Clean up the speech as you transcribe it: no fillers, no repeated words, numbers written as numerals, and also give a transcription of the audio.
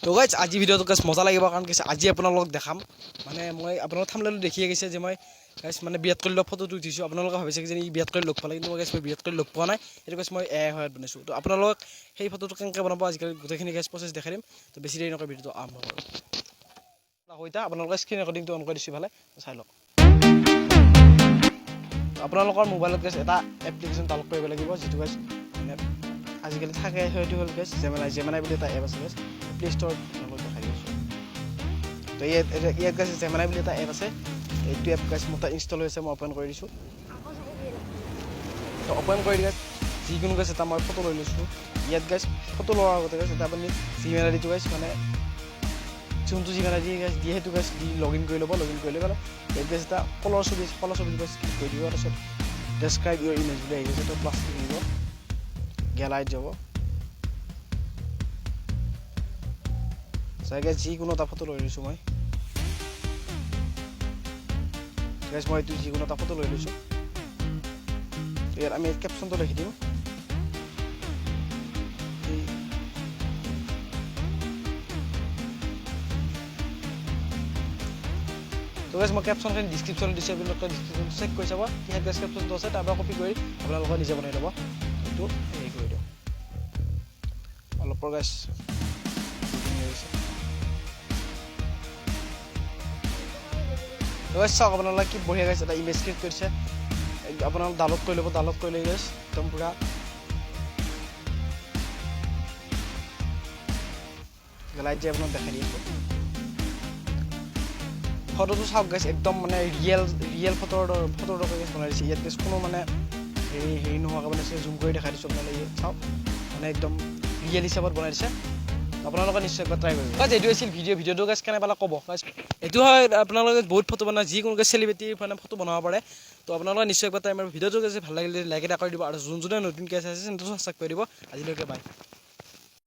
তো গাইজ আজি ভিডিঅ'টো গাইজ মজা লাগিব কাৰণ কি আজি আপোনালোকক দেখাম মানে মই আপোনালোক থাম্বনেইলত দেখিয়ে গৈছে যে মই গাইজ মানে বিৰাট কোহলিৰ ফটোটো উঠিছোঁ আপোনালোকে ভাবিছে যে ই বিৰাট কোহলি লগ পালে কিন্তু মই গাইজ মই বিৰাট কোহলি লগ পোৱা নাই এইটো গাইজ মই এআই সহায়ত বনাইছোঁ তো আপোনালোকক সেই ফটোটো কেনেকৈ বনাব আজিকালি গোটেইখিনি গাইজ প্ৰচেছ দেখাই দিম তো বেছি দেৰি নকৰি ভিডিঅ'টো আৰম্ভ কৰোঁ সৈতে আপোনালোকে স্ক্ৰীন ৰেকৰ্ডিংটো অন কৰি দিছোঁ ভালে চাই লওক আপোনালোকৰ মোবাইলত গাইজ এটা এপ্লিকেশ্যন ডাউনলোড কৰিব লাগিব যিটো গাইজ মানে আজিকালি থাকে সেইটো হ'ল গাইজ জেমিনাই বুলি এটা এপ আছে গাইজ প্লে ষ্ট'ৰত ডাউনলোড দেখাই দিছোঁ তো ইয়াত গাইজ জেমিনাই বুলি এটা এপ আছে এইটো এপ গাইজ মোৰ তাত ইনষ্টল হৈছে মই অ'পেন কৰি দিছোঁ তো অ'পেন কৰি গাইজ যিকোনো গাইজ এটা মই ফটো লৈ লৈছোঁ ইয়াত গাইজ ফটো লোৱাৰ আগতে গাইজ এটা আপুনি জিমেইল আইডিটো গাইজ মানে যোনটো জিমেইল আইডি গাইজ দিয়ে সেইটো গাইজ দি লগ ইন কৰি ল'ব লগ ইন কৰি লৈ পেলাই ইয়াত গাইজ এটা কলৰ ছবি গাইজ ক্লিক কৰি দিব তাৰপিছত ডেছক্ৰাইব ইউৰ ইমেজ বুলি আহি গৈছে তো প্লাছ দিব গেলাৰীত যাব চাই গাইজ যিকোনো এটা ফটো লৈ লৈছোঁ মই গাইজ মই এইটো যিকোনো এটা ফটো লৈ লৈছোঁ ইয়াত আমি কেপশ্যনটো লিখি দিম তো গাইজ মই কেপশ্যনখিনি ডিছক্ৰিপশ্যন দিছোঁ আপোনালোকে ডিছক্ৰিপশ্যন চেক কৰি চাব ইয়াত গাইজ কেপশ্যনটো আছে তাৰপৰা কপি কৰি আপোনালোকে নিজে বনাই ল'ব এইটো হেৰি কৰি দিওঁ অলপৰ গাইজ তো গাইজ চাওক আপোনালোকে কি বঢ়িয়া গাইজ এটা ইমেজ ক্ৰিয়েট কৰিছে আপোনালোক ডাউনলোড কৰি ল'ব ডাউনলোড কৰি লৈ গাইজ একদম পূৰা লাইট যে আপোনাক দেখাই দিয়ে ফটোটো চাওক গাইজ একদম মানে ৰিয়েল ফটোৰ দৰে গাইজ বনাই দিছে ইয়াত গাইজ কোনো মানে হেৰি নোহোৱাকৈ বনাইছে জুম কৰি দেখাই দিছোঁ আপোনালোকে ইয়াত চাওক মানে একদম ৰিয়েল হিচাপত বনাই দিছে আপোনালোকে নিশ্চয় একবাৰ ট্ৰাই কৰিব গাইজ এইটো আছিল ভিডিঅ'টো গাইজ কেনে পালে ক'ব গাইজ এইটো হয় আপোনালোকে বহুত ফটো বনায় যিকোনো চেলিব্ৰিটিৰ মানে ফটো বনাব পাৰে তো আপোনালোকে নিশ্চয় একবাৰ ট্ৰাই মাৰিব ভিডিঅ'টো গাইজ ভাল লাগিলে লাইক এটা কৰি দিব আৰু যোনে নতুনকৈ আছে চেনেলটো ছাবস্ক্ৰাইব কৰি দিব আজিলৈকে বাই